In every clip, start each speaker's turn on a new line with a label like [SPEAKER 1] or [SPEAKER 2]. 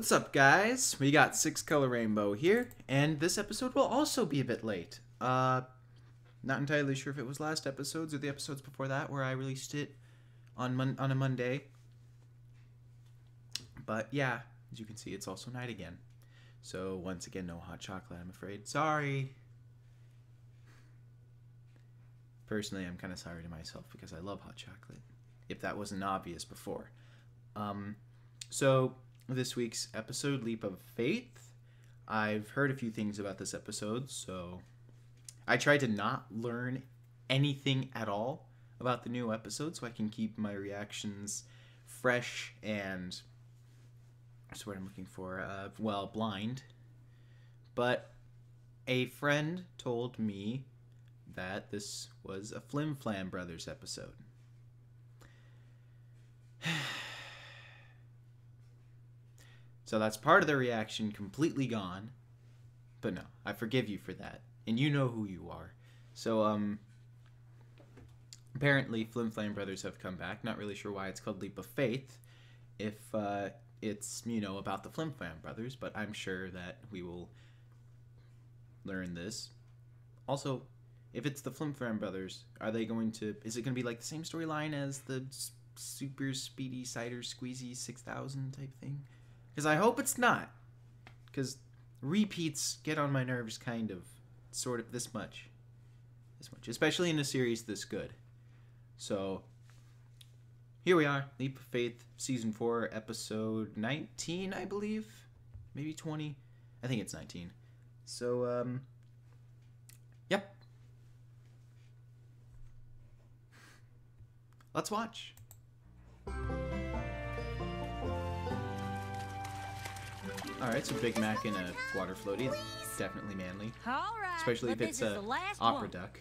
[SPEAKER 1] What's up, guys? We got 6-Color Rainbow here, and this episode will also be a bit late. Not entirely sure if it was last episodes or the episodes before that where I released it on a Monday. But yeah, as you can see, it's also night again. So once again, no hot chocolate, I'm afraid. Sorry. Personally, I'm kind of sorry to myself because I love hot chocolate, if that wasn't obvious before. So this week's episode, Leap of Faith. I've heard a few things about this episode, so I tried to not learn anything at all about the new episode so I can keep my reactions fresh and, that's what I'm looking for, well, blind. But a friend told me that this was a Flim Flam Brothers episode. So that's part of the reaction completely gone. But no, I forgive you for that. And you know who you are. So, apparently Flim Flam Brothers have come back. Not really sure why it's called Leap of Faith. If, it's, you know, about the Flim Flam Brothers. But I'm sure that we will learn this. Also, if it's the Flim Flam Brothers, are they going to... Is it going to be like the same storyline as the Super Speedy Cider Squeezy 6000 type thing? Because I hope it's not. Because repeats get on my nerves kind of. Sort of this much. This much. Especially in a series this good. So, here we are. Leap of Faith, Season 4, Episode 19, I believe? Maybe 20? I think it's 19. So, yep. Let's watch. Alright, so Big Mac in a water floaty. Definitely manly.
[SPEAKER 2] All right,
[SPEAKER 1] especially if it's a opera duck.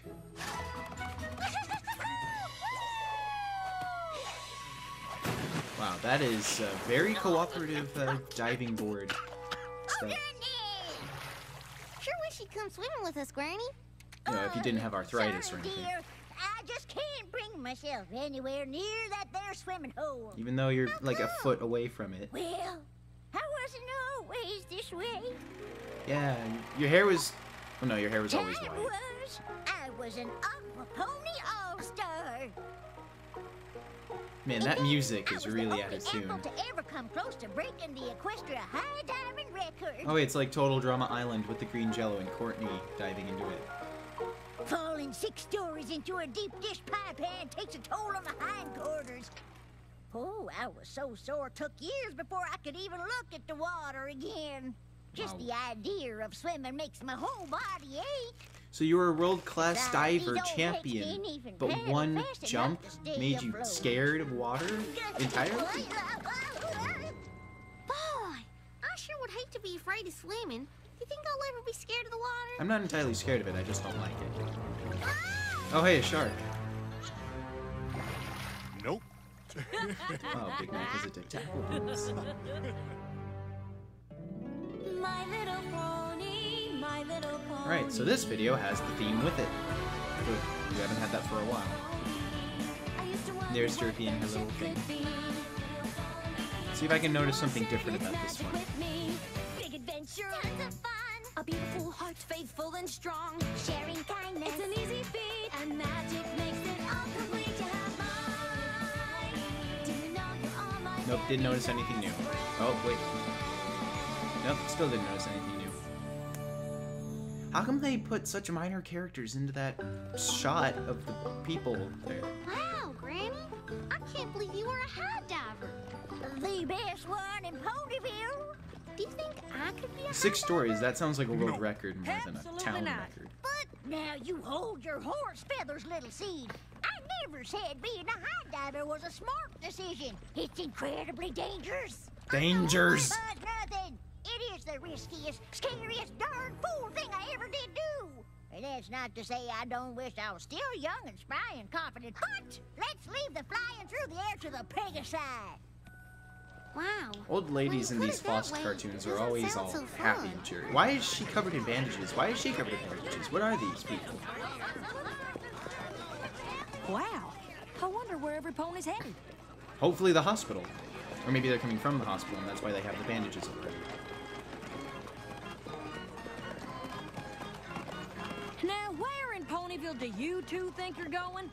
[SPEAKER 1] Wow, that is a very cooperative diving board stuff.
[SPEAKER 3] Sure wish you'd come swimming with us, Granny.
[SPEAKER 1] You know, if you didn't have arthritis or anything.
[SPEAKER 3] Dear, I just can't bring myself anywhere near that there swimming hole.
[SPEAKER 1] Even though you're like a foot away from it.
[SPEAKER 3] Well, I wasn't always this way.
[SPEAKER 1] Yeah, your hair was... Oh no, your hair was always white.
[SPEAKER 3] I was an aqua pony all-star.
[SPEAKER 1] Man, that music is really out of tune.
[SPEAKER 3] To ever come close to breaking the Equestria high diving record.
[SPEAKER 1] Oh, it's like Total Drama Island with the green jello and Courtney diving into it.
[SPEAKER 3] Falling 6 stories into a deep dish pie pan takes a toll on the hindquarters. Oh, I was so sore it took years before I could even look at the water again. Just the idea of swimming makes my whole body ache.
[SPEAKER 1] So you were a world-class diver champion, but one jump made you scared of water entirely?
[SPEAKER 3] Boy, I sure would hate to be afraid of swimming. Do you think I'll ever be scared of the water?
[SPEAKER 1] I'm not entirely scared of it, I just don't like it. Oh, hey, a shark.
[SPEAKER 4] Nope.
[SPEAKER 1] Oh, Big Mac is a dictator.
[SPEAKER 2] My little pony, my little pony.
[SPEAKER 1] Alright, so this video has the theme with it. Good. We haven't had that for a while. There's Jerpy and her little thing. See if I can notice something different about this one.
[SPEAKER 2] Big adventure, tons of fun. A beautiful heart, faithful and strong. Sharing kindness, it's an easy feat, and magic makes it all complete. You have mine. Do you know you're all my
[SPEAKER 1] Nope, didn't notice anything new. Oh, wait. Nope, still didn't notice anything new. How come they put such minor characters into that shot of the people there?
[SPEAKER 3] Wow, Granny. I can't believe you were a high diver. The best one in Ponyville. Do you think I could be a
[SPEAKER 1] 6 stories, that sounds like a world record more than a town record.
[SPEAKER 3] But now you hold your horse feathers, little seed. I never said being a high diver was a smart decision. It's incredibly dangerous.
[SPEAKER 1] Dangers!
[SPEAKER 3] Nothing. It is the riskiest, scariest, darn fool thing I ever did do. And that's not to say I don't wish I was still young and spry and confident, but let's leave the flying through the air to the Pegasi. Wow.
[SPEAKER 1] Old ladies in these Fox cartoons are always all happy and cheery. Why is she covered in bandages? Why is she covered in bandages? What are these people?
[SPEAKER 2] Wow. I wonder where every pony's headed.
[SPEAKER 1] Hopefully the hospital. Or maybe they're coming from the hospital, and that's why they have the bandages already.
[SPEAKER 4] Now, where in Ponyville do you two think you're going?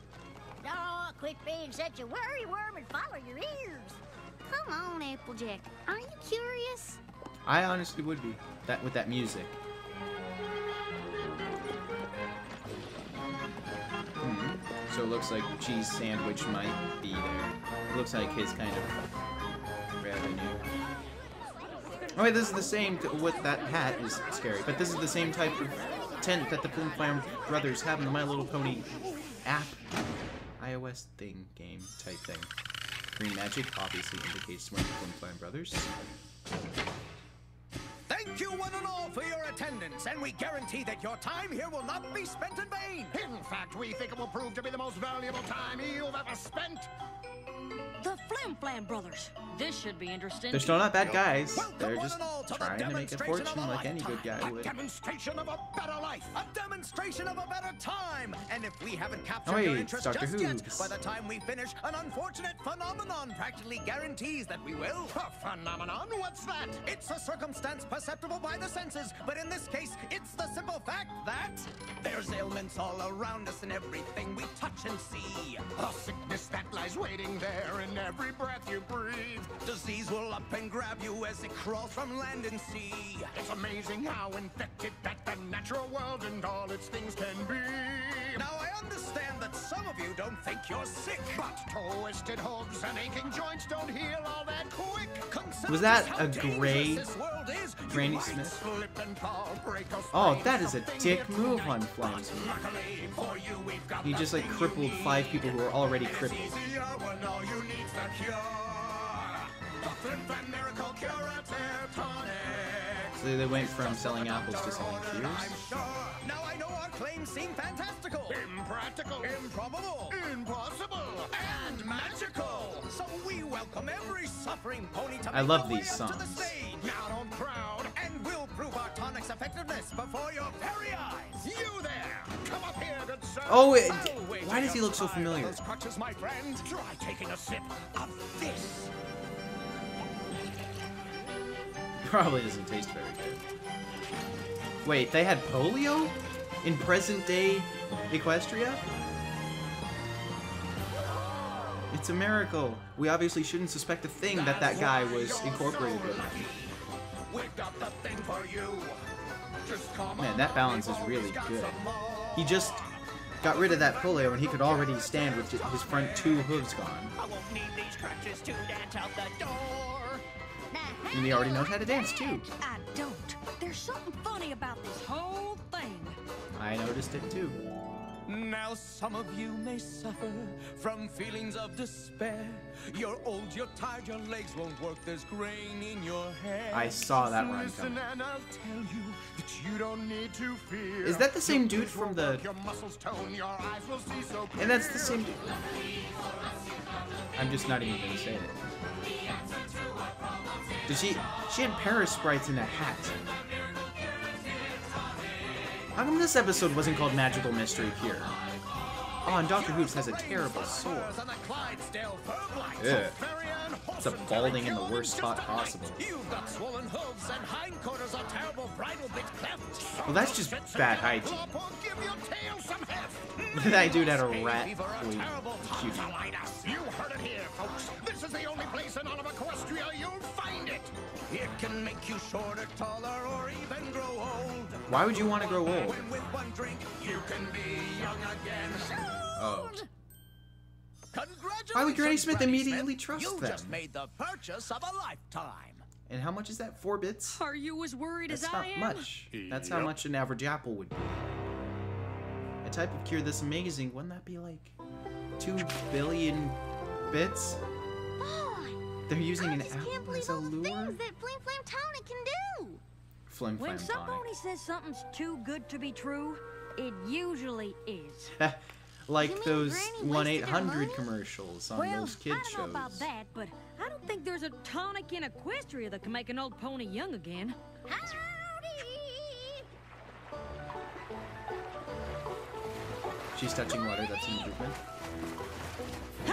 [SPEAKER 3] Oh, quit being such a worry worm and follow your ears.
[SPEAKER 2] Come on, Applejack. Aren't you curious?
[SPEAKER 1] I honestly would be. That with that music. So it looks like cheese sandwich might be there. It looks like his kind of revenue. Oh wait, this is the same with that hat is scary, but this is the same type of tent that the Flim Flam brothers have in the My Little Pony app, iOS thing, game type thing. Green magic obviously indicates one of the Flim Flam brothers.
[SPEAKER 5] Thank you one and all for your attendance, and we guarantee that your time here will not be spent in vain.
[SPEAKER 6] In fact, we think it will prove to be the most valuable time you've ever spent.
[SPEAKER 4] The Flim Flam Brothers. This should be interesting.
[SPEAKER 1] They're still not bad guys.
[SPEAKER 5] Welcome
[SPEAKER 1] They're
[SPEAKER 5] one
[SPEAKER 1] just
[SPEAKER 5] and all to the
[SPEAKER 1] trying to make a
[SPEAKER 5] demonstration
[SPEAKER 1] fortune
[SPEAKER 5] of a
[SPEAKER 1] like any good guy
[SPEAKER 5] lifetime.
[SPEAKER 1] would.
[SPEAKER 6] A demonstration of a better life.
[SPEAKER 5] A demonstration of a better time. And if we haven't captured
[SPEAKER 1] Oh, wait,
[SPEAKER 5] your
[SPEAKER 1] it's
[SPEAKER 5] interest
[SPEAKER 1] Dr.
[SPEAKER 5] just yet,
[SPEAKER 1] Who's.
[SPEAKER 5] by the time we finish, an unfortunate phenomenon practically guarantees that we will.
[SPEAKER 6] A phenomenon? What's that?
[SPEAKER 5] It's a circumstance perceptible by the senses, but in this case, it's the simple fact that there's ailments all around us in everything we touch and see.
[SPEAKER 6] A sickness that lies waiting there in every breath you breathe.
[SPEAKER 5] Disease will up and grab you as it crawls from land and sea.
[SPEAKER 6] It's amazing how infected that the natural world and all its things can be.
[SPEAKER 5] Now, I understand that some of you don't think you're sick.
[SPEAKER 6] But twisted hooves and aching joints don't heal all that quick.
[SPEAKER 5] Consider
[SPEAKER 1] Was that
[SPEAKER 5] just how
[SPEAKER 1] a
[SPEAKER 5] dangerous
[SPEAKER 1] gray
[SPEAKER 5] this world is. You
[SPEAKER 1] Granny
[SPEAKER 5] might
[SPEAKER 1] Smith?
[SPEAKER 6] Slip and fall, break or
[SPEAKER 1] Oh,
[SPEAKER 6] sprain,
[SPEAKER 1] that is a
[SPEAKER 6] something
[SPEAKER 1] dick
[SPEAKER 6] here
[SPEAKER 1] move
[SPEAKER 6] tonight.
[SPEAKER 1] on Flam's.
[SPEAKER 6] Luckily for you, we've got
[SPEAKER 1] He just like
[SPEAKER 6] the thing
[SPEAKER 1] crippled
[SPEAKER 6] you
[SPEAKER 1] 5
[SPEAKER 6] need.
[SPEAKER 1] people who were already
[SPEAKER 6] It's
[SPEAKER 1] crippled.
[SPEAKER 6] easier when all you need's the cure. The Flim Flam Miracle Curative Tonic.
[SPEAKER 1] So they went from selling apples to selling
[SPEAKER 5] I'm
[SPEAKER 1] cures.
[SPEAKER 5] sure. Now I know our claims seem fantastical,
[SPEAKER 6] Impractical,
[SPEAKER 5] improbable,
[SPEAKER 6] impossible,
[SPEAKER 5] and magical. So we welcome every suffering pony to
[SPEAKER 1] I
[SPEAKER 5] make
[SPEAKER 1] love
[SPEAKER 5] their way
[SPEAKER 1] these
[SPEAKER 5] up to the
[SPEAKER 1] songs.
[SPEAKER 5] stage.
[SPEAKER 6] Now don't crowd.
[SPEAKER 5] And we'll prove our tonic's effectiveness before your very eyes.
[SPEAKER 6] You there! Come up here, good sir.
[SPEAKER 1] Oh,
[SPEAKER 6] I'll wager
[SPEAKER 1] why does he
[SPEAKER 6] you're
[SPEAKER 1] look so
[SPEAKER 6] tired of
[SPEAKER 1] familiar?
[SPEAKER 6] those crutches, my friend. Try taking a sip of this.
[SPEAKER 1] Probably doesn't taste very good. Wait, they had polio? In present day Equestria? It's a miracle. We obviously shouldn't suspect a thing that that guy was incorporated with.
[SPEAKER 6] We've got the thing for you. Just come
[SPEAKER 1] Man,
[SPEAKER 6] on
[SPEAKER 1] that balance is
[SPEAKER 6] before
[SPEAKER 1] really
[SPEAKER 6] we've got
[SPEAKER 1] good.
[SPEAKER 6] some more.
[SPEAKER 1] He just got rid of that polio and he could already stand with his front 2 hooves gone.
[SPEAKER 5] I won't need these crutches to dance out the door.
[SPEAKER 1] And he already knows how to dance too.
[SPEAKER 4] I don't. There's something funny about this whole thing.
[SPEAKER 1] I noticed it too.
[SPEAKER 5] Now some of you may suffer from feelings of despair. You're old, you're tired, your legs won't work, there's grain in your hair.
[SPEAKER 1] I saw that run
[SPEAKER 6] Listen
[SPEAKER 1] coming.
[SPEAKER 6] and I'll tell you that you don't need to fear.
[SPEAKER 1] Is that the same
[SPEAKER 6] Your
[SPEAKER 1] dude
[SPEAKER 6] ears will
[SPEAKER 1] from the-
[SPEAKER 6] work, your muscles tone, your eyes will see so
[SPEAKER 1] And that's the
[SPEAKER 6] clear.
[SPEAKER 1] same dude. I'm just not even gonna say it. Did she had Paris sprites in a hat. How come this episode wasn't called Magical Mystery Cure? Oh, and Dr. Hoops has a terrible sore.
[SPEAKER 5] And the Clydesdale fur
[SPEAKER 1] Yeah.
[SPEAKER 5] Farian,
[SPEAKER 1] It's a balding in the worst spot possible.
[SPEAKER 5] You've got swollen hooves and hindquarters are terrible bridle bit cleft.
[SPEAKER 1] Well, that's just bad hygiene.
[SPEAKER 6] Flop or give your tail some heft.
[SPEAKER 1] That dude had a
[SPEAKER 5] Hay
[SPEAKER 1] rat
[SPEAKER 5] fever, a
[SPEAKER 1] queen.
[SPEAKER 5] terrible
[SPEAKER 1] Cute.
[SPEAKER 6] Tonsillitis. You heard it here, folks. This is the only place in all of Equestria you'll find it.
[SPEAKER 5] It can make you shorter, taller, or even grow old.
[SPEAKER 1] Why would you want to grow old?
[SPEAKER 5] When with one drink, you can be young again.
[SPEAKER 1] Oh.
[SPEAKER 5] Congratulations,
[SPEAKER 1] Why would Granny Smith
[SPEAKER 5] Granny
[SPEAKER 1] immediately trust
[SPEAKER 5] you
[SPEAKER 1] them?
[SPEAKER 5] just made the purchase of a lifetime.
[SPEAKER 1] And how much is that? 4 bits?
[SPEAKER 4] Are you as worried
[SPEAKER 1] That's
[SPEAKER 4] as
[SPEAKER 1] not
[SPEAKER 4] I am?
[SPEAKER 1] much. That's how
[SPEAKER 6] Yep.
[SPEAKER 1] much an average apple would be. A type of cure this amazing, wouldn't that be like 2 billion bits?
[SPEAKER 2] Boy,
[SPEAKER 1] They're using
[SPEAKER 2] I
[SPEAKER 1] an
[SPEAKER 2] just can't
[SPEAKER 1] apple
[SPEAKER 2] believe
[SPEAKER 1] as a
[SPEAKER 2] all the
[SPEAKER 1] lure?
[SPEAKER 2] things that Flim Flam Tonic can do.
[SPEAKER 1] Flim
[SPEAKER 4] When
[SPEAKER 1] Flam
[SPEAKER 4] some
[SPEAKER 1] tonic.
[SPEAKER 4] pony says something's too good to be true, it usually is.
[SPEAKER 1] Like
[SPEAKER 2] You mean
[SPEAKER 1] those
[SPEAKER 2] Granny
[SPEAKER 1] 1-800
[SPEAKER 2] wasted her
[SPEAKER 1] commercials on
[SPEAKER 4] Well,
[SPEAKER 1] those kids
[SPEAKER 4] I don't know
[SPEAKER 1] shows.
[SPEAKER 4] about that, but I don't think there's a tonic in Equestria that can make an old pony young again.
[SPEAKER 3] Howdy!
[SPEAKER 1] She's touching water, that's an improvement.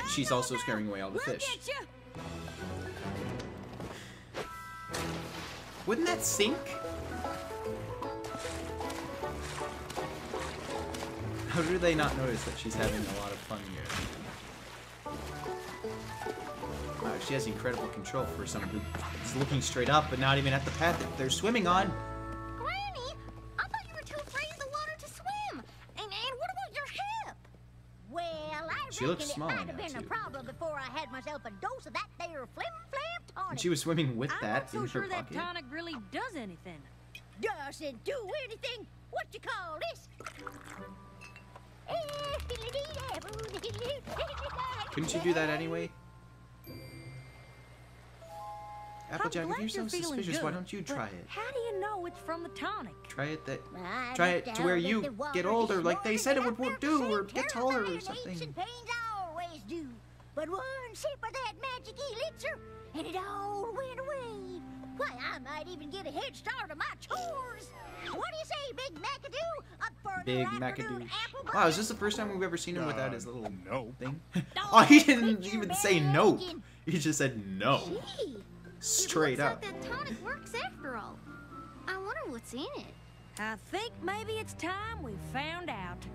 [SPEAKER 1] She's also scaring away all the
[SPEAKER 4] We'll
[SPEAKER 1] fish.
[SPEAKER 4] get ya.
[SPEAKER 1] Wouldn't that sink? How do they not notice that she's having a lot of fun here? Wow, she has incredible control for someone who is looking straight up but not even at the path that they're swimming on.
[SPEAKER 2] Granny, I thought you were too afraid of the water to swim. And what about your hip?
[SPEAKER 3] Well, I
[SPEAKER 1] She looks
[SPEAKER 3] reckon it
[SPEAKER 1] small
[SPEAKER 3] might
[SPEAKER 1] now,
[SPEAKER 3] have been a
[SPEAKER 1] too.
[SPEAKER 3] problem before I had myself a dose of that there flim-flam tonic.
[SPEAKER 1] And she was swimming with
[SPEAKER 4] I'm
[SPEAKER 1] that
[SPEAKER 4] not so
[SPEAKER 1] in
[SPEAKER 4] sure
[SPEAKER 1] her
[SPEAKER 4] that
[SPEAKER 1] pocket.
[SPEAKER 4] tonic really does anything.
[SPEAKER 3] Doesn't do anything. What you call this?
[SPEAKER 1] Couldn't you do that anyway? Applejack,
[SPEAKER 4] I'm
[SPEAKER 1] if
[SPEAKER 4] glad
[SPEAKER 1] you're so
[SPEAKER 4] feeling
[SPEAKER 1] suspicious,
[SPEAKER 4] good,
[SPEAKER 1] why don't you
[SPEAKER 4] but
[SPEAKER 1] try it?
[SPEAKER 4] How do you know it's from the tonic?
[SPEAKER 1] Try it that.
[SPEAKER 3] I
[SPEAKER 1] Try
[SPEAKER 3] looked
[SPEAKER 1] it to where
[SPEAKER 3] out at
[SPEAKER 1] you
[SPEAKER 3] the
[SPEAKER 1] get
[SPEAKER 3] water
[SPEAKER 1] older,
[SPEAKER 3] this
[SPEAKER 1] like they
[SPEAKER 3] morning
[SPEAKER 1] said it
[SPEAKER 3] and
[SPEAKER 1] would
[SPEAKER 3] I felt
[SPEAKER 1] do,
[SPEAKER 3] the
[SPEAKER 1] or
[SPEAKER 3] same
[SPEAKER 1] get
[SPEAKER 3] terrible
[SPEAKER 1] taller or
[SPEAKER 3] aches
[SPEAKER 1] something.
[SPEAKER 3] and pains I always do. But one sip of that magic elixir, and it all went away. Why, I might even get a head start on my chores. What do you say, Big McAdoo? Up for
[SPEAKER 1] Big
[SPEAKER 3] another afternoon
[SPEAKER 1] McAdoo.
[SPEAKER 3] apple
[SPEAKER 1] Wow, is
[SPEAKER 3] bite?
[SPEAKER 1] this the first time we've ever seen him without his little
[SPEAKER 6] No.
[SPEAKER 1] thing?
[SPEAKER 3] Oh,
[SPEAKER 1] Oh, he didn't
[SPEAKER 3] quit your
[SPEAKER 1] even say no.
[SPEAKER 3] begging.
[SPEAKER 1] He just said no.
[SPEAKER 2] Gee,
[SPEAKER 1] Straight
[SPEAKER 2] it
[SPEAKER 1] up.
[SPEAKER 2] looks like that tonic works after all. I wonder what's in it.
[SPEAKER 4] I think maybe it's time we found out.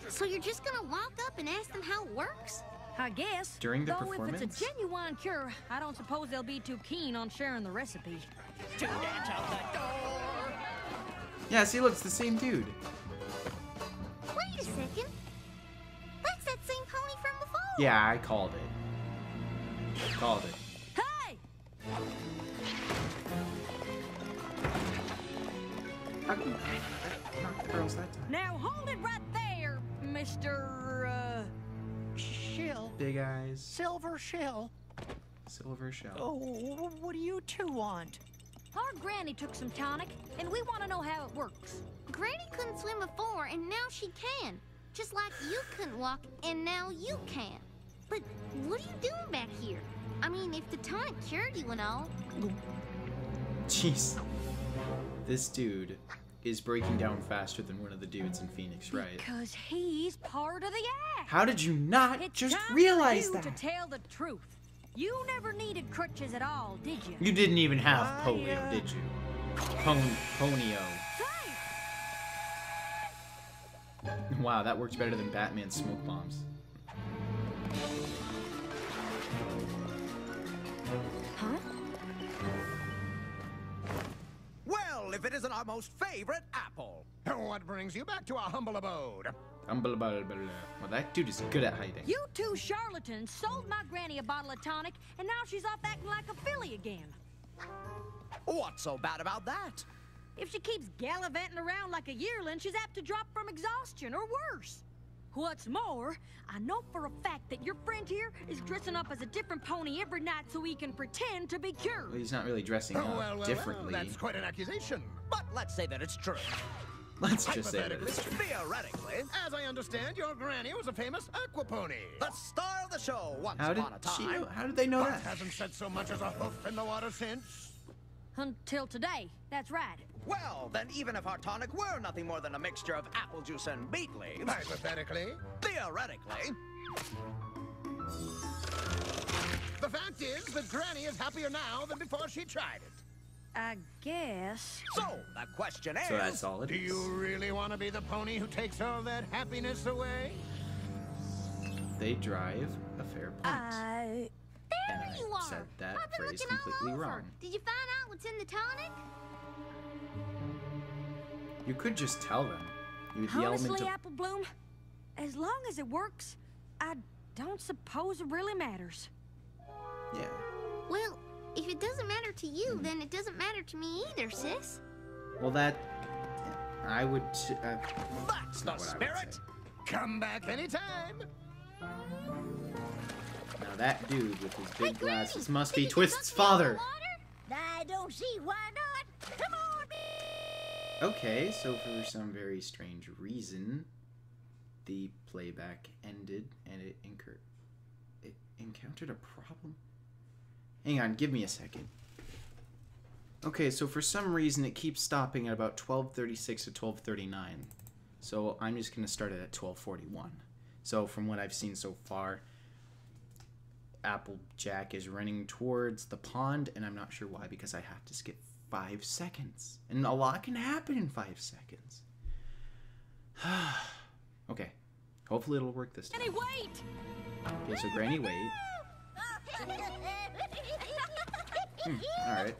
[SPEAKER 2] So you're just gonna walk up and ask them how it works?
[SPEAKER 4] I guess.
[SPEAKER 1] During the
[SPEAKER 4] Though if
[SPEAKER 1] performance?
[SPEAKER 4] it's a genuine cure, I don't suppose they'll be too keen on sharing the recipe.
[SPEAKER 5] To dance out that door.
[SPEAKER 1] Yeah, see, look, it's the same dude.
[SPEAKER 2] Wait a second. That's that same pony from before.
[SPEAKER 1] Yeah, I called it. Called it.
[SPEAKER 4] Hey!
[SPEAKER 1] How come that knocked the girls that time?
[SPEAKER 4] Now hold it right there, Mr.
[SPEAKER 5] Shill.
[SPEAKER 1] Big eyes,
[SPEAKER 5] Silver Shill.
[SPEAKER 1] silver shell.
[SPEAKER 5] Oh, what do you two want?
[SPEAKER 4] Our granny took some tonic, and we want to know how it works.
[SPEAKER 2] Granny couldn't swim before, and now she can. Just like you couldn't walk, and now you can. But what are you doing back here? I mean, if the tonic cured you and all.
[SPEAKER 1] Jeez. This dude is breaking down faster than one of the dudes in Phoenix, right?
[SPEAKER 4] Because he's part of the act.
[SPEAKER 1] How did you not
[SPEAKER 4] It's
[SPEAKER 1] just
[SPEAKER 4] time
[SPEAKER 1] realize
[SPEAKER 4] for you
[SPEAKER 1] that?
[SPEAKER 4] to tell the truth. You never needed crutches at all, did you?
[SPEAKER 1] You didn't even have
[SPEAKER 5] I,
[SPEAKER 1] polio, did you? Ponio.
[SPEAKER 4] Hey!
[SPEAKER 1] Wow, that works better than Batman's smoke bombs.
[SPEAKER 4] Huh?
[SPEAKER 5] Well, if it isn't our most favorite apple.
[SPEAKER 6] What brings you back to our humble abode?
[SPEAKER 1] Well, that dude is good at hiding.
[SPEAKER 4] You two charlatans sold my granny a bottle of tonic, and now she's off acting like a filly again.
[SPEAKER 5] What's so bad about that?
[SPEAKER 4] If she keeps gallivanting around like a yearling, she's apt to drop from exhaustion, or worse. What's more, I know for a fact that your friend here is dressing up as a different pony every night so he can pretend to be
[SPEAKER 1] Well,
[SPEAKER 4] cured.
[SPEAKER 1] he's not really dressing up differently.
[SPEAKER 6] That's quite an accusation.
[SPEAKER 5] But let's say that it's true.
[SPEAKER 1] Let's just say that it's true.
[SPEAKER 5] Theoretically,
[SPEAKER 6] As I understand, your granny was a famous aquapony.
[SPEAKER 5] the star of the show once
[SPEAKER 1] How did
[SPEAKER 5] upon a
[SPEAKER 1] she
[SPEAKER 5] time.
[SPEAKER 1] know? How did they know
[SPEAKER 6] But
[SPEAKER 1] that?
[SPEAKER 6] hasn't set so much as a hoof in the water since.
[SPEAKER 4] Until today, that's right.
[SPEAKER 5] Well, then even if our tonic were nothing more than a mixture of apple juice and beet leaves,
[SPEAKER 6] Hypothetically,
[SPEAKER 5] theoretically,
[SPEAKER 6] the fact is that Granny is happier now than before she tried it.
[SPEAKER 4] I guess.
[SPEAKER 5] so the question is,
[SPEAKER 1] So that's all it
[SPEAKER 6] Do
[SPEAKER 1] is.
[SPEAKER 6] you really want to be the pony who takes all that happiness away?
[SPEAKER 1] They drive a fair point.
[SPEAKER 4] I...
[SPEAKER 1] And
[SPEAKER 2] There
[SPEAKER 1] I
[SPEAKER 2] you are.
[SPEAKER 1] said that
[SPEAKER 2] I've been
[SPEAKER 1] phrase
[SPEAKER 2] looking
[SPEAKER 1] completely
[SPEAKER 2] all over.
[SPEAKER 1] wrong.
[SPEAKER 2] Did you find out what's in the tonic?
[SPEAKER 1] You could just tell them. You the element
[SPEAKER 4] Honestly,
[SPEAKER 1] of
[SPEAKER 4] Apple Bloom, as long as it works, I don't suppose it really matters.
[SPEAKER 1] yeah.
[SPEAKER 2] Well, if it doesn't matter to you, then it doesn't matter to me either, sis.
[SPEAKER 1] Well, that I would.
[SPEAKER 5] that's the
[SPEAKER 1] not what I would
[SPEAKER 5] spirit.
[SPEAKER 1] say.
[SPEAKER 6] Come back anytime.
[SPEAKER 1] Now that dude with his big
[SPEAKER 2] Granny,
[SPEAKER 1] glasses must
[SPEAKER 2] can
[SPEAKER 1] be
[SPEAKER 2] you
[SPEAKER 1] Twist's
[SPEAKER 2] dunk me in the
[SPEAKER 1] father.
[SPEAKER 2] water?
[SPEAKER 3] I don't see why not. Come on,
[SPEAKER 1] Okay, so for some very strange reason, the playback ended and it encountered a problem. Hang on, give me a second. Okay, so for some reason it keeps stopping at about 12:36 to 12:39. So I'm just gonna start it at 12:41. So from what I've seen so far, Applejack is running towards the pond, and I'm not sure why, because I have to skip 5 seconds. And a lot can happen in 5 seconds. Okay. Hopefully it'll work this time.
[SPEAKER 4] Granny, wait!
[SPEAKER 1] Okay, so Granny, wait. Alright.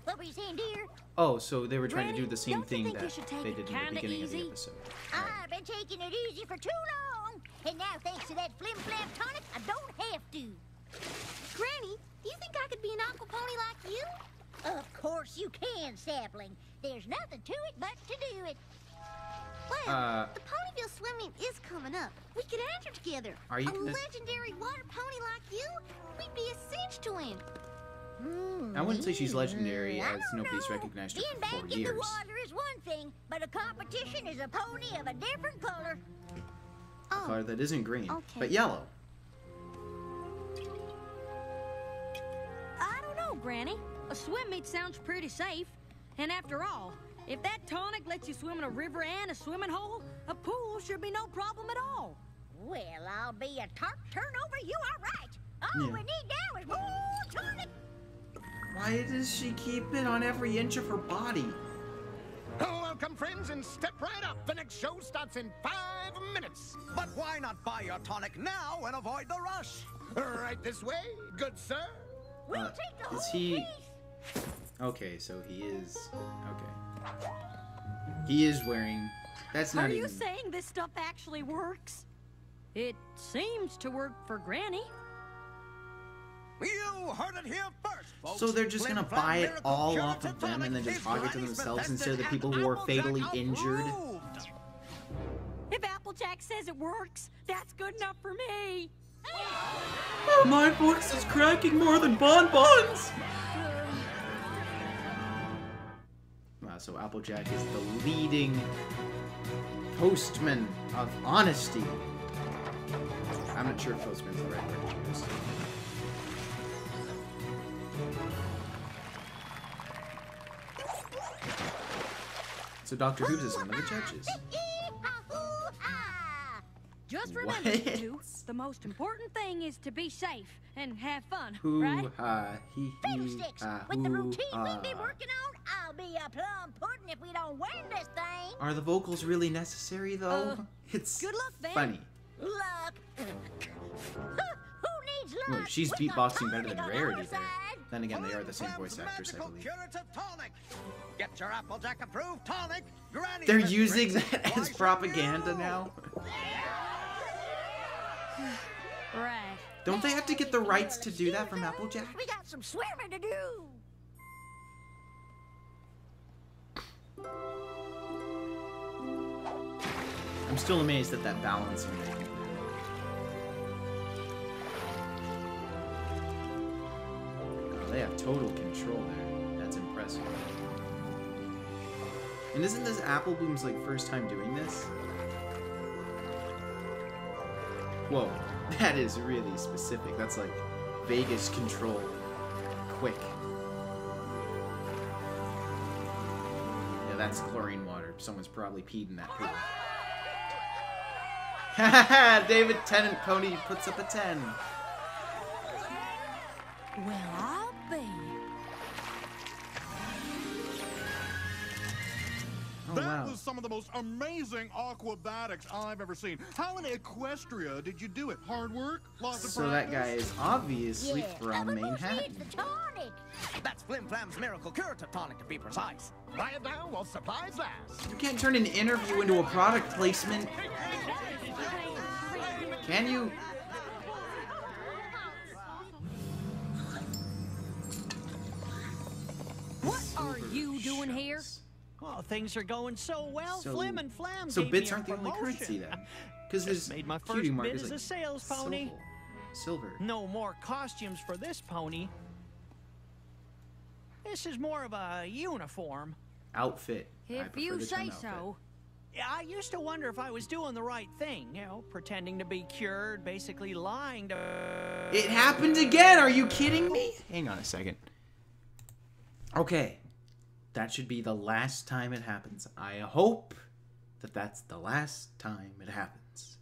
[SPEAKER 3] What were you saying, dear?
[SPEAKER 1] Oh, so they were trying to do the
[SPEAKER 4] Granny,
[SPEAKER 1] same
[SPEAKER 4] don't you
[SPEAKER 1] thing
[SPEAKER 4] think you
[SPEAKER 1] that
[SPEAKER 4] should take
[SPEAKER 1] they
[SPEAKER 4] it
[SPEAKER 1] did in the
[SPEAKER 4] kinda
[SPEAKER 1] beginning of the
[SPEAKER 4] easy?
[SPEAKER 1] episode.
[SPEAKER 3] I've been taking it easy for too long. And now, thanks to that flim flam tonic, I don't have to.
[SPEAKER 2] Granny, do you think I could be an aqua pony like you?
[SPEAKER 3] Of course you can, Sapling. There's nothing to it but to do it.
[SPEAKER 2] Well, the Ponyville swim meet is coming up. We could enter together.
[SPEAKER 1] Are you
[SPEAKER 2] a
[SPEAKER 1] gonna-
[SPEAKER 2] legendary water pony like you? We'd be a cinch to win.
[SPEAKER 1] I wouldn't say she's legendary,
[SPEAKER 3] I
[SPEAKER 1] as
[SPEAKER 3] don't
[SPEAKER 1] nobody's
[SPEAKER 3] know.
[SPEAKER 1] recognized her
[SPEAKER 3] Being
[SPEAKER 1] for
[SPEAKER 3] back
[SPEAKER 1] 4
[SPEAKER 3] in the
[SPEAKER 1] years.
[SPEAKER 3] water is one thing, but a competition is a pony of a different color.
[SPEAKER 1] A color that isn't green,
[SPEAKER 2] okay.
[SPEAKER 1] but yellow.
[SPEAKER 4] I don't know, Granny. A swim meet sounds pretty safe. And after all, if that tonic lets you swim in a river and a swimming hole, a pool should be no problem at all.
[SPEAKER 3] Well, I'll be a tart turnover. You are right. All
[SPEAKER 1] Yeah.
[SPEAKER 3] we need now is more tonic.
[SPEAKER 1] Why does she keep it on every inch of her body?
[SPEAKER 6] Welcome, friends, and step right up. The next show starts in 5 minutes.
[SPEAKER 5] But why not buy your tonic now and avoid the rush?
[SPEAKER 6] Right this way, good sir.
[SPEAKER 3] We'll take the
[SPEAKER 1] is
[SPEAKER 3] whole
[SPEAKER 1] he-
[SPEAKER 3] piece.
[SPEAKER 1] Okay, so he is... Okay. He is wearing... That's not
[SPEAKER 4] Are
[SPEAKER 1] even...
[SPEAKER 4] you saying this stuff actually works? It seems to work for Granny.
[SPEAKER 5] You heard it here first, folks.
[SPEAKER 1] So they're just gonna
[SPEAKER 5] Flim Flam
[SPEAKER 1] buy it
[SPEAKER 5] Miracle
[SPEAKER 1] all
[SPEAKER 5] Curative
[SPEAKER 1] off of them
[SPEAKER 5] Tonic
[SPEAKER 1] and then just
[SPEAKER 5] is
[SPEAKER 1] hog it to
[SPEAKER 5] Granny's
[SPEAKER 1] themselves
[SPEAKER 5] best
[SPEAKER 1] instead of the
[SPEAKER 5] and
[SPEAKER 1] people who are
[SPEAKER 5] Applejack
[SPEAKER 1] fatally injured?
[SPEAKER 5] approved.
[SPEAKER 4] If Applejack says it works, that's good enough for me.
[SPEAKER 1] My voice is cracking more than bonbons! Wow, so Applejack is the leading postman of honesty. I'm not sure if postman's the right word to use. So Dr. Hooves is one of the judges.
[SPEAKER 3] Yee-haw-hoo-ha!
[SPEAKER 4] Just remember,
[SPEAKER 1] What?
[SPEAKER 4] you two, the most important thing is to be safe and have fun,
[SPEAKER 1] Hoo
[SPEAKER 4] right?
[SPEAKER 1] ha hee
[SPEAKER 3] Fiddlesticks! With the routine we'll be working on, I'll be a plum pudding if we don't win this thing.
[SPEAKER 1] Are the vocals really necessary though? It's
[SPEAKER 4] good luck, Van.
[SPEAKER 1] funny.
[SPEAKER 3] Luck. Who needs luck?
[SPEAKER 1] Well, she's
[SPEAKER 3] We got
[SPEAKER 1] beatboxing better than
[SPEAKER 3] tonic on
[SPEAKER 1] Rarity
[SPEAKER 3] our
[SPEAKER 1] there.
[SPEAKER 3] side.
[SPEAKER 1] Then again, they are the same
[SPEAKER 5] Flim
[SPEAKER 1] voice
[SPEAKER 5] Flam's
[SPEAKER 1] actors, I
[SPEAKER 5] magical
[SPEAKER 1] believe.
[SPEAKER 5] Curative Tonic. Get your Applejack approved tonic. Granny's
[SPEAKER 1] They're
[SPEAKER 5] best
[SPEAKER 1] using
[SPEAKER 5] drink.
[SPEAKER 1] that
[SPEAKER 5] Why
[SPEAKER 1] as
[SPEAKER 5] should
[SPEAKER 1] propaganda
[SPEAKER 5] you?
[SPEAKER 1] now.
[SPEAKER 4] Right.
[SPEAKER 1] Don't they have to get the rights to do that from Applejack?
[SPEAKER 3] We got some swimming to do.
[SPEAKER 1] I'm still amazed at that balancing. Oh, they have total control there. That's impressive. And isn't this Applebloom's like first time doing this? Whoa, that is really specific. That's like Vegas control. Quick. Yeah, that's chlorine water. Someone's probably peed in that pool. Haha, David Tennant Pony puts up a 10.
[SPEAKER 4] Well, I'll be.
[SPEAKER 1] Oh,
[SPEAKER 7] That
[SPEAKER 1] wow.
[SPEAKER 7] was some of the most amazing aquabatics I've ever seen. How in Equestria did you do it? Hard work? Lots of
[SPEAKER 1] So that guy
[SPEAKER 7] practice?
[SPEAKER 1] is obviously
[SPEAKER 3] Yeah,
[SPEAKER 1] from
[SPEAKER 3] but who
[SPEAKER 1] Manhattan.
[SPEAKER 3] needs the tonic?
[SPEAKER 5] That's Flim Flam's Miracle Curative Tonic, to be precise.
[SPEAKER 6] Buy it now while supplies last.
[SPEAKER 1] You can't turn an interview into a product placement. Can you?
[SPEAKER 4] What are you doing here?
[SPEAKER 8] Oh, things are going so well.
[SPEAKER 1] So-
[SPEAKER 8] Flim and Flam
[SPEAKER 1] So
[SPEAKER 8] gave
[SPEAKER 1] bits
[SPEAKER 8] me a
[SPEAKER 1] aren't the only
[SPEAKER 8] promotion.
[SPEAKER 1] currency then. Because his
[SPEAKER 8] Made my
[SPEAKER 1] cutie
[SPEAKER 8] first
[SPEAKER 1] mark
[SPEAKER 8] bid
[SPEAKER 1] is
[SPEAKER 8] as
[SPEAKER 1] like
[SPEAKER 8] a sales pony.
[SPEAKER 1] Silver.
[SPEAKER 8] No more costumes for this pony. This is more of a uniform.
[SPEAKER 1] Outfit. I
[SPEAKER 4] If
[SPEAKER 1] prefer
[SPEAKER 4] you
[SPEAKER 1] the term
[SPEAKER 4] say
[SPEAKER 1] outfit.
[SPEAKER 4] so.
[SPEAKER 8] Yeah, I used to wonder if I was doing the right thing, you know, pretending to be cured, basically lying to...
[SPEAKER 1] It happened again! Are you kidding me? Hang on a second. Okay. That should be the last time it happens. I hope that that's the last time it happens.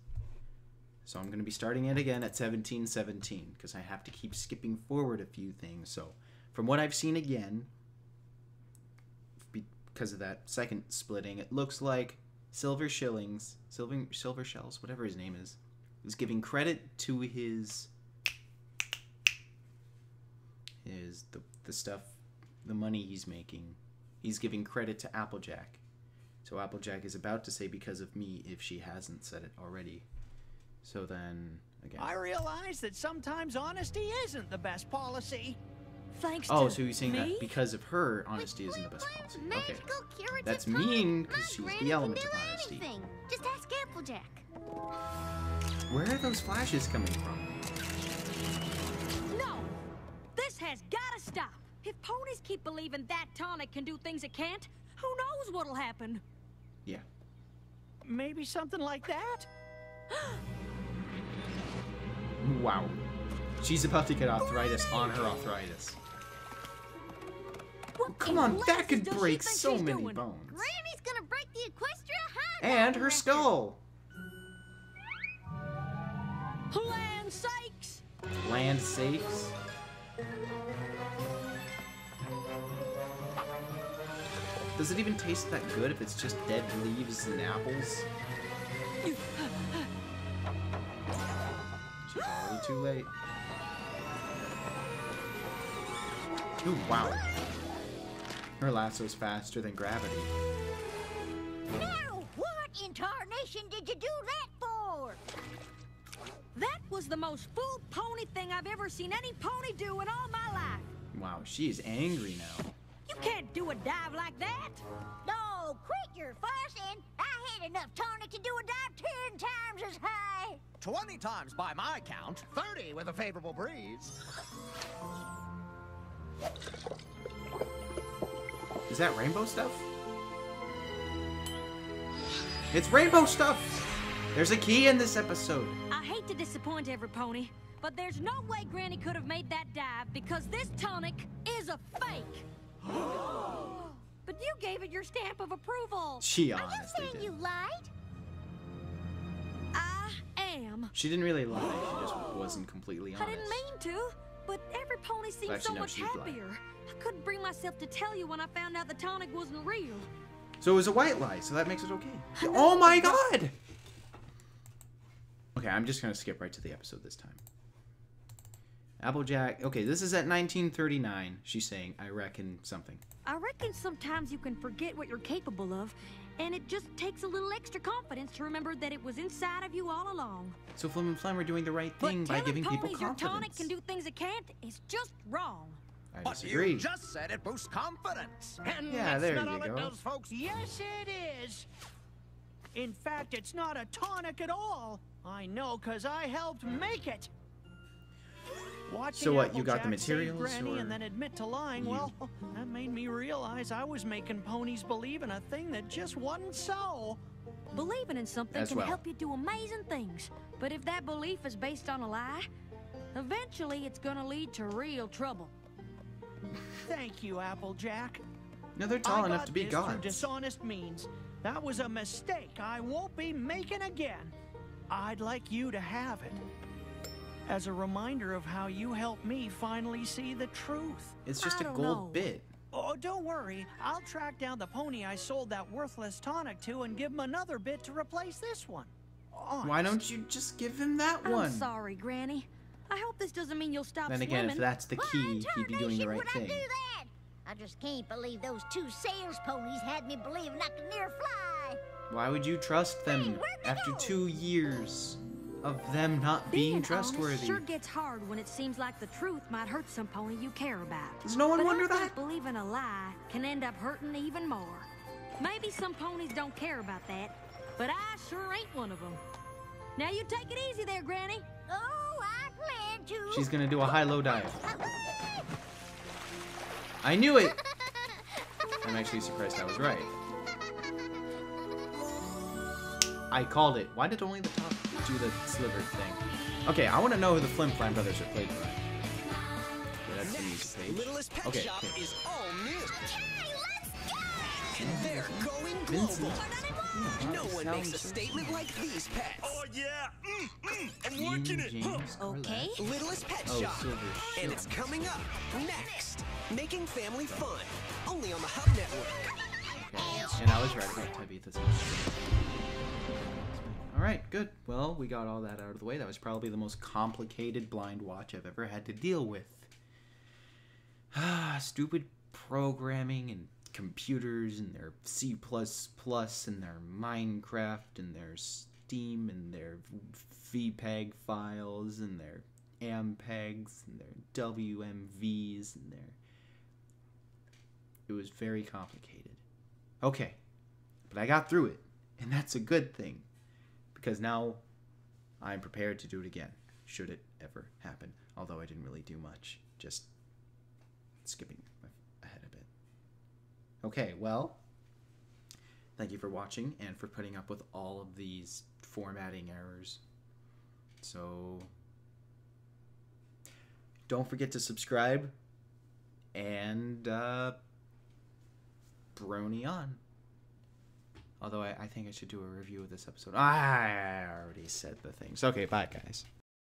[SPEAKER 1] So I'm going to be starting it again at 1717 because I have to keep skipping forward a few things. So from what I've seen again, because of that second splitting, it looks like Silver Shells, whatever his name is giving credit to his the stuff, the money he's making. He's giving credit to Applejack. So Applejack is about to say because of me if she hasn't said it already. So then, again.
[SPEAKER 8] I realize that sometimes honesty isn't the best policy.
[SPEAKER 4] Thanks
[SPEAKER 1] Oh,
[SPEAKER 4] to
[SPEAKER 1] so you're saying
[SPEAKER 4] me?
[SPEAKER 1] that because of her, honesty isn't the best policy. Okay.
[SPEAKER 3] Magical curative
[SPEAKER 1] That's
[SPEAKER 3] tonic.
[SPEAKER 1] mean, because
[SPEAKER 3] My
[SPEAKER 1] she's
[SPEAKER 3] granny
[SPEAKER 1] the element
[SPEAKER 3] can
[SPEAKER 1] of
[SPEAKER 3] do
[SPEAKER 1] honesty.
[SPEAKER 3] anything. Just ask Applejack.
[SPEAKER 1] Where are those flashes coming from?
[SPEAKER 4] No! This has gotta stop! If ponies keep believing that tonic can do things it can't, who knows what'll happen?
[SPEAKER 1] Yeah.
[SPEAKER 8] Maybe something like that?
[SPEAKER 1] Wow. She's about to get arthritis on her arthritis.
[SPEAKER 4] What
[SPEAKER 1] Come
[SPEAKER 4] in
[SPEAKER 1] on, that
[SPEAKER 4] blazes
[SPEAKER 1] could
[SPEAKER 4] does she
[SPEAKER 1] break
[SPEAKER 4] think
[SPEAKER 1] so
[SPEAKER 4] she's
[SPEAKER 1] many
[SPEAKER 4] doing?
[SPEAKER 1] bones.
[SPEAKER 3] Granny's gonna break the Equestria Hive.
[SPEAKER 1] And her skull.
[SPEAKER 4] Land sakes!
[SPEAKER 1] Land sakes. Does it even taste that good if it's just dead leaves and apples? She's already too late. Ooh, wow. Her lasso's faster than gravity.
[SPEAKER 3] Now, what in tarnation did you do that for?
[SPEAKER 4] That was the most fool pony thing I've ever seen any pony do in all my life.
[SPEAKER 1] Wow, she is angry now.
[SPEAKER 4] You can't do a dive like that.
[SPEAKER 3] No, quit your fussing. I had enough tonic to do a dive 10 times as high.
[SPEAKER 5] 20 times by my count. 30 with a favorable breeze.
[SPEAKER 1] Is that rainbow stuff? It's rainbow stuff! There's a key in this episode.
[SPEAKER 4] I hate to disappoint every pony, but there's no way Granny could have made that dive because this tonic is a fake. But you gave it your stamp of approval.
[SPEAKER 1] She
[SPEAKER 3] Are you
[SPEAKER 1] honestly
[SPEAKER 3] saying
[SPEAKER 1] did.
[SPEAKER 3] you lied?
[SPEAKER 4] I am.
[SPEAKER 1] She didn't really lie, she just wasn't completely honest.
[SPEAKER 4] I didn't mean to, but every pony seemed
[SPEAKER 1] Actually,
[SPEAKER 4] so
[SPEAKER 1] no,
[SPEAKER 4] much
[SPEAKER 1] she lied.
[SPEAKER 4] happier. I couldn't bring myself to tell you when I found out the tonic wasn't real.
[SPEAKER 1] So it was a white lie, so that makes it okay. Oh my god! Okay, I'm just gonna skip right to the episode this time. Applejack, okay, this is at 1939. She's saying, I reckon something.
[SPEAKER 4] I reckon sometimes you can forget what you're capable of, and it just takes a little extra confidence to remember that it was inside of you all along.
[SPEAKER 1] So Flim and Flem are doing the right
[SPEAKER 4] But
[SPEAKER 1] thing by
[SPEAKER 4] telling
[SPEAKER 1] giving people
[SPEAKER 4] ponies your
[SPEAKER 1] confidence.
[SPEAKER 4] tonic can do things it can't is just wrong.
[SPEAKER 1] I
[SPEAKER 5] But
[SPEAKER 1] disagree.
[SPEAKER 5] you just said it boosts confidence. And
[SPEAKER 1] Yeah,
[SPEAKER 5] that's
[SPEAKER 1] there
[SPEAKER 5] not
[SPEAKER 1] you
[SPEAKER 5] all
[SPEAKER 1] go.
[SPEAKER 5] it does, folks.
[SPEAKER 8] Yes, it is. In fact, it's not a tonic at all. I know, because I helped make it. Watching
[SPEAKER 1] So what, you got the
[SPEAKER 8] Applejack save
[SPEAKER 1] materials,
[SPEAKER 8] Granny
[SPEAKER 1] or
[SPEAKER 8] and then admit to lying,
[SPEAKER 1] you-
[SPEAKER 8] well, that made me realize I was making ponies believe in a thing that just wasn't so.
[SPEAKER 4] Believing in something
[SPEAKER 1] As
[SPEAKER 4] can
[SPEAKER 1] well.
[SPEAKER 4] help you do amazing things. But if that belief is based on a lie, eventually it's gonna lead to real trouble.
[SPEAKER 8] Thank you, Applejack.
[SPEAKER 1] No, they're tall
[SPEAKER 8] I
[SPEAKER 1] enough
[SPEAKER 8] got
[SPEAKER 1] to be
[SPEAKER 8] this through
[SPEAKER 1] gods.
[SPEAKER 8] dishonest means. That was a mistake I won't be making again. I'd like you to have it. As a reminder of how you helped me finally see the truth.
[SPEAKER 1] It's just
[SPEAKER 4] I
[SPEAKER 1] a
[SPEAKER 4] don't
[SPEAKER 1] gold
[SPEAKER 4] know.
[SPEAKER 1] bit.
[SPEAKER 8] Oh, don't worry. I'll track down the pony I sold that worthless tonic to and give him another bit to replace this one.
[SPEAKER 1] Why
[SPEAKER 8] Honest.
[SPEAKER 1] don't you just give him that
[SPEAKER 4] I'm
[SPEAKER 1] one?
[SPEAKER 4] sorry, Granny. I hope this doesn't mean you'll stop
[SPEAKER 1] Then
[SPEAKER 4] swimming.
[SPEAKER 1] again, if that's the
[SPEAKER 3] Why
[SPEAKER 1] key,
[SPEAKER 3] in
[SPEAKER 1] he'd be doing the
[SPEAKER 3] tarnation
[SPEAKER 1] right
[SPEAKER 3] would I
[SPEAKER 1] thing.
[SPEAKER 3] do that? I just can't believe those 2 sales ponies had me believing I could near fly.
[SPEAKER 1] Why would you trust them
[SPEAKER 3] Hey, where'd they
[SPEAKER 1] after
[SPEAKER 3] go?
[SPEAKER 1] 2 years of them not being
[SPEAKER 4] Honest
[SPEAKER 1] trustworthy?
[SPEAKER 4] sure gets hard when it seems like the truth might hurt some pony you care about.
[SPEAKER 1] Does no one
[SPEAKER 4] But
[SPEAKER 1] wonder
[SPEAKER 4] I think
[SPEAKER 1] that?
[SPEAKER 4] believing a lie can end up hurting even more. Maybe some ponies don't care about that, but I sure ain't one of them. Now you take it easy there, Granny.
[SPEAKER 3] Oh, I plan to.
[SPEAKER 1] She's gonna do a high-low dive. I knew it! I'm actually surprised I was right. I called it. Why did only the top do the sliver thing? Okay, I want to know who the Flim Flam brothers are played by. Okay, that's the music page.
[SPEAKER 9] Littlest Pet
[SPEAKER 1] Okay,
[SPEAKER 9] Shop
[SPEAKER 1] okay.
[SPEAKER 9] is all new.
[SPEAKER 3] Hey, let's go!
[SPEAKER 9] And they're going
[SPEAKER 1] Vincent.
[SPEAKER 9] global.
[SPEAKER 3] Not anymore.
[SPEAKER 9] No one makes a statement like these pets.
[SPEAKER 6] Oh, yeah. I'm working it.
[SPEAKER 1] James
[SPEAKER 4] Okay.
[SPEAKER 9] Littlest Pet
[SPEAKER 1] Oh,
[SPEAKER 9] Shop.
[SPEAKER 1] Silver
[SPEAKER 9] And
[SPEAKER 1] Ship.
[SPEAKER 9] it's coming up next. Making family fun. Only on the Hub Network.
[SPEAKER 1] Okay, and I was right about Tabitha's house. Alright, good. Well, we got all that out of the way. That was probably the most complicated blind watch I've ever had to deal with. Stupid programming and computers and their C++ and their Minecraft and their Steam and their VPEG files and their AMPEGs and their WMVs and their... It was very complicated. Okay, but I got through it, and that's a good thing, because now I'm prepared to do it again, should it ever happen, although I didn't really do much, just skipping ahead a bit. Okay, well, thank you for watching and for putting up with all of these formatting errors. So, don't forget to subscribe, and Brony on. Although I think I should do a review of this episode. I already said the things. Okay, bye, guys.